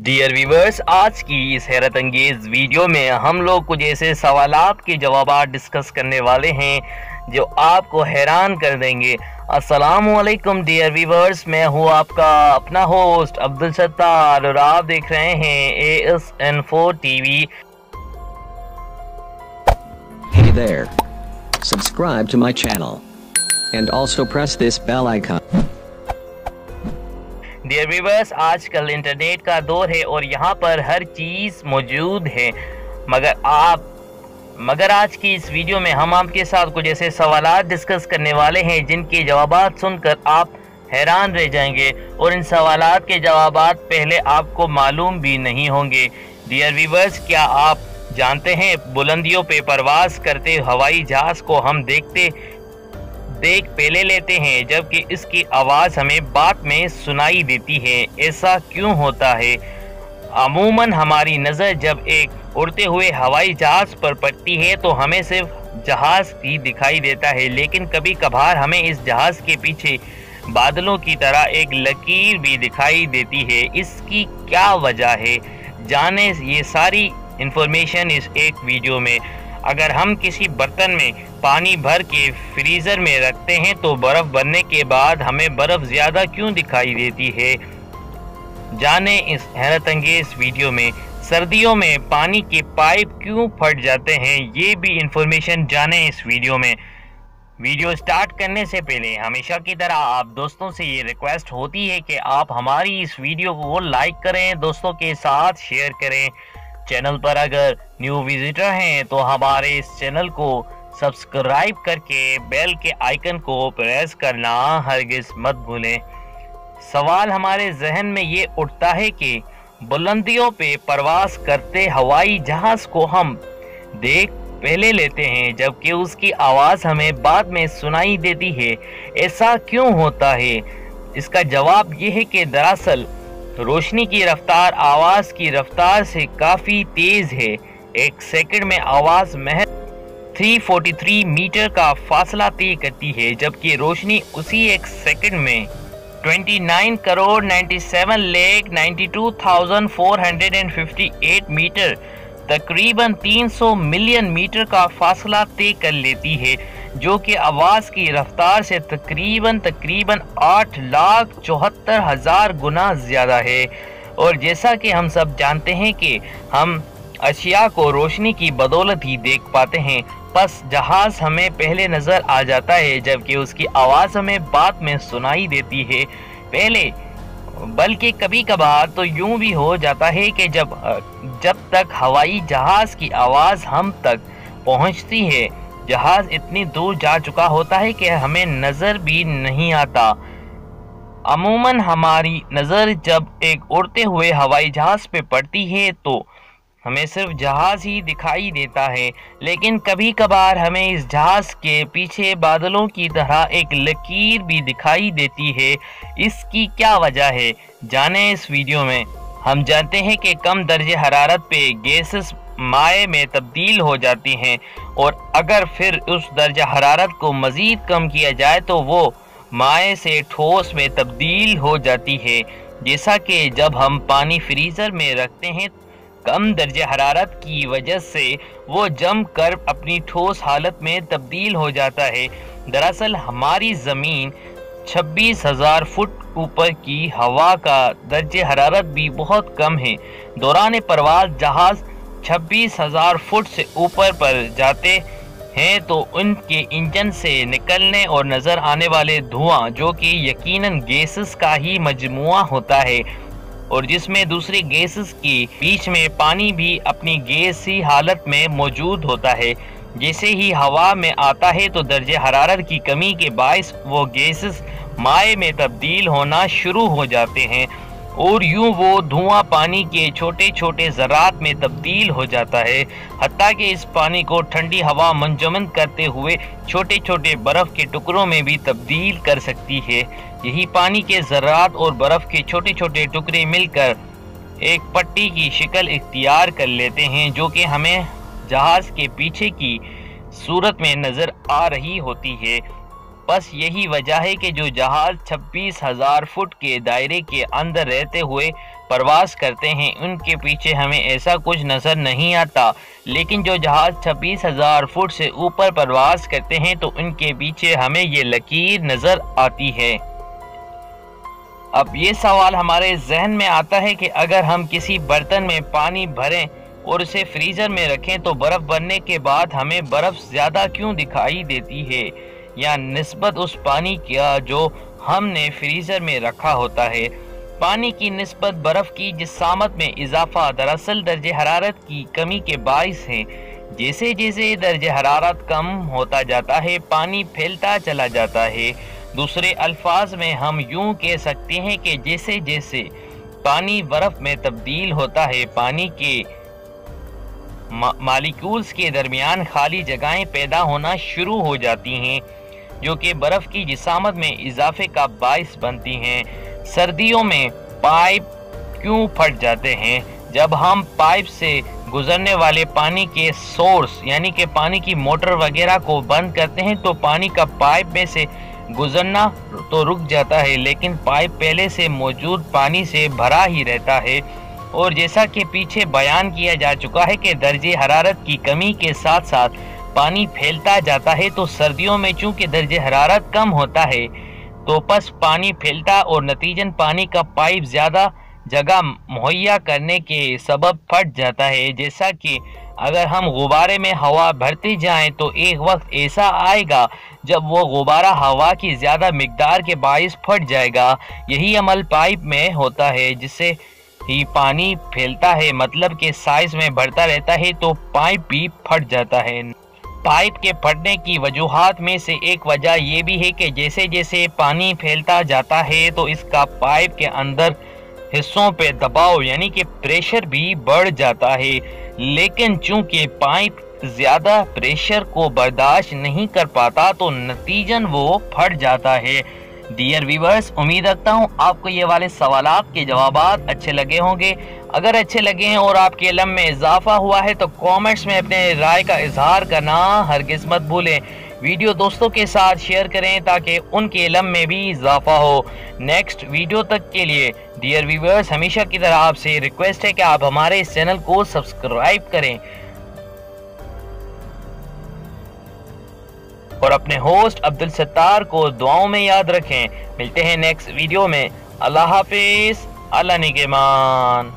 Dear viewers, आज की इस हैरत अंगेज वीडियो में हम लोग कुछ ऐसे सवालात के जवाब डिस्कस करने वाले हैं जो आपको हैरान कर देंगे। अस्सलामुअलैकुम डियर व्यूवर्स, मैं हूँ आपका अपना होस्ट अब्दुल सत्तार और आप देख रहे हैं ASN4 TV। Hey there. Subscribe to my channel and also press this bell icon. Dear viewers, आजकल इंटरनेट का दौर है और यहाँ पर हर चीज़ मौजूद है, मगर आज की इस वीडियो में हम आपके साथ कुछ ऐसे सवालात डिस्कस करने वाले हैं जिनके जवाबात सुनकर आप हैरान रह जाएंगे और इन सवालात के जवाबात पहले आपको मालूम भी नहीं होंगे। डियर व्यूवर्स, क्या आप जानते हैं बुलंदियों पे परवाज करते हवाई जहाज़ को हम देख पहले लेते हैं जबकि इसकी आवाज़ हमें बाद में सुनाई देती है। ऐसा क्यों होता है? अमूमन हमारी नज़र जब एक उड़ते हुए हवाई जहाज़ पर पड़ती है तो हमें सिर्फ जहाज़ ही दिखाई देता है, लेकिन कभी कभार हमें इस जहाज़ के पीछे बादलों की तरह एक लकीर भी दिखाई देती है। इसकी क्या वजह है? जाने ये सारी इंफॉर्मेशन इस एक वीडियो में। अगर हम किसी बर्तन में पानी भर के फ्रीज़र में रखते हैं तो बर्फ़ बनने के बाद हमें बर्फ़ ज़्यादा क्यों दिखाई देती है? जाने इस हैरत अंगेज वीडियो में। सर्दियों में पानी के पाइप क्यों फट जाते हैं, ये भी इंफॉर्मेशन जाने इस वीडियो में। वीडियो स्टार्ट करने से पहले हमेशा की तरह आप दोस्तों से ये रिक्वेस्ट होती है कि आप हमारी इस वीडियो को लाइक करें, दोस्तों के साथ शेयर करें। चैनल पर अगर न्यू विजिटर हैं तो हमारे इस चैनल को सब्सक्राइब करके बेल के आइकन को प्रेस करना हरगिज़ मत भूलें। सवाल हमारे जहन में ये उठता है कि बुलंदियों पे परवास करते हवाई जहाज़ को हम देख पहले लेते हैं जबकि उसकी आवाज़ हमें बाद में सुनाई देती है। ऐसा क्यों होता है? इसका जवाब ये है कि दरअसल रोशनी की रफ्तार आवाज़ की रफ्तार से काफ़ी तेज़ है। एक सेकंड में आवाज़ महज 343 मीटर का फासला तय करती है, जबकि रोशनी उसी एक सेकंड में 29 करोड़ 97 लाख 92,458 मीटर तकरीबन 300 मिलियन मीटर का फासला तय कर लेती है, जो कि आवाज़ की रफ्तार से तकरीबन 8,74,000 गुना ज़्यादा है। और जैसा कि हम सब जानते हैं कि हम अशिया को रोशनी की बदौलत ही देख पाते हैं, बस जहाज़ हमें पहले नज़र आ जाता है जबकि उसकी आवाज़ हमें बाद में सुनाई देती है पहले। बल्कि कभी कभार तो यूं भी हो जाता है कि जब तक हवाई जहाज़ की आवाज़ हम तक पहुंचती है जहाज़ इतनी दूर जा चुका होता है कि हमें नज़र भी नहीं आता। अमूमन हमारी नज़र जब एक उड़ते हुए हवाई जहाज़ पे पड़ती है तो हमें सिर्फ जहाज़ ही दिखाई देता है, लेकिन कभी कभार हमें इस जहाज़ के पीछे बादलों की तरह एक लकीर भी दिखाई देती है। इसकी क्या वजह है? जाने इस वीडियो में। हम जानते हैं कि कम दर्जे हरारत पे गैसेस माए में तब्दील हो जाती हैं और अगर फिर उस दर्जा हरारत को मज़ीद कम किया जाए तो वो माए से ठोस में तब्दील हो जाती है। जैसा कि जब हम पानी फ्रीज़र में रखते हैं, कम दर्जे हरारत की वजह से वो जम कर अपनी ठोस हालत में तब्दील हो जाता है। दरअसल हमारी ज़मीन 26,000 फुट ऊपर की हवा का दर्जे हरारत भी बहुत कम है। दौरान परवाज़ जहाज़ 26,000 फुट से ऊपर पर जाते हैं तो उनके इंजन से निकलने और नज़र आने वाले धुआं, जो कि यकीनन गैसेस का ही मजमुआ होता है और जिसमें दूसरी गैसेस के बीच में पानी भी अपनी गैसी हालत में मौजूद होता है, जैसे ही हवा में आता है तो दर्जे हरारत की कमी के बायस वो गैसेस माए में तब्दील होना शुरू हो जाते हैं और यूं वो धुआं पानी के छोटे छोटे ज़रात में तब्दील हो जाता है, हत्ता कि इस पानी को ठंडी हवा मंजमद करते हुए छोटे छोटे बर्फ़ के टुकड़ों में भी तब्दील कर सकती है। यही पानी के ज़रात और बर्फ़ के छोटे छोटे टुकड़े मिलकर एक पट्टी की शक्ल इख्तियार कर लेते हैं, जो कि हमें जहाज़ के पीछे की सूरत में नज़र आ रही होती है। बस यही वजह है कि जो जहाज़ 26,000 फुट के दायरे के अंदर रहते हुए پرواز کرتے ہیں ان کے پیچھے ہمیں ایسا کچھ نظر نہیں آتا، لیکن جو جہاز 26,000 فٹ سے اوپر پرواز کرتے ہیں تو ان کے پیچھے ہمیں یہ لکیر نظر آتی ہے۔ اب یہ سوال ہمارے ذہن میں آتا ہے کہ اگر ہم کسی برتن میں پانی بھریں اور اسے فریزر میں رکھیں تو برف بننے کے بعد ہمیں برف زیادہ کیوں دکھائی دیتی ہے، یا نسبت اس پانی کا جو ہم نے فریزر میں رکھا ہوتا ہے۔ پانی کی نسبت برف کی جسامت میں اضافہ دراصل درجہ حرارت کی کمی کے باعث ہے۔ جیسے جیسے درجہ حرارت کم ہوتا جاتا ہے پانی پھیلتا چلا جاتا ہے۔ دوسرے الفاظ میں ہم یوں کہہ سکتے ہیں کہ جیسے جیسے پانی برف میں تبدیل ہوتا ہے پانی کے مالیکولز کے درمیان خالی جگہیں پیدا ہونا شروع ہو جاتی ہیں جو کہ برف کی جسامت میں اضافے کا باعث بنتی ہیں۔ سردیوں میں پائپ کیوں پھٹ جاتے ہیں؟ جب ہم پائپ سے گزرنے والے پانی کے سورس یعنی کہ پانی کی موٹر وغیرہ کو بند کرتے ہیں تو پانی کا پائپ میں سے گزرنا تو رک جاتا ہے، لیکن پائپ پہلے سے موجود پانی سے بھرا ہی رہتا ہے۔ اور جیسا کہ پیچھے بیان کیا جا چکا ہے کہ درجہ حرارت کی کمی کے ساتھ ساتھ پانی پھیلتا جاتا ہے، تو سردیوں میں چونکہ درجہ حرارت کم ہوتا ہے تو پس پانی پھیلتا اور نتیجن پانی کا پائپ زیادہ جگہ مہیا کرنے کے سبب پھٹ جاتا ہے۔ جیسا کہ اگر ہم غبارے میں ہوا بھرتے جائیں تو ایک وقت ایسا آئے گا جب وہ غبارہ ہوا کی زیادہ مقدار کے باعث پھٹ جائے گا۔ یہی عمل پائپ میں ہوتا ہے، جس سے ہی پانی پھیلتا ہے، مطلب کہ سائز میں بڑھتا رہتا ہے تو پائپ بھی پھٹ جاتا ہے۔ پائپ کے پھٹنے کی وجوہات میں سے ایک وجہ یہ بھی ہے کہ جیسے جیسے پانی پھیلتا جاتا ہے تو اس کا پائپ کے اندر حصوں پہ دباؤ یعنی کہ پریشر بھی بڑھ جاتا ہے، لیکن چونکہ پائپ زیادہ پریشر کو برداشت نہیں کر پاتا تو نتیجن وہ پھٹ جاتا ہے۔ ڈیئر ویورز، امید رکھتا ہوں آپ کو یہ والے سوالات کے جوابات اچھے لگے ہوں گے۔ اگر اچھے لگے ہیں اور آپ کے علم میں اضافہ ہوا ہے تو کامنٹس میں اپنے رائے کا اظہار کرنا ہرگز مت بھولیں۔ ویڈیو دوستوں کے ساتھ شیئر کریں تاکہ ان کے علم میں بھی اضافہ ہو۔ نیکسٹ ویڈیو تک کے لیے ڈیئر ویورز ہمیشہ کی طرح آپ سے ریکویسٹ ہے کہ آپ ہمارے اس چینل کو سبسکرائب کریں اور اپنے ہوسٹ عبدالستار کو دعاؤں میں یاد رکھیں۔ ملتے ہیں نیکسٹ ویڈیو میں۔ اللہ حافظ، اللہ نگہبان۔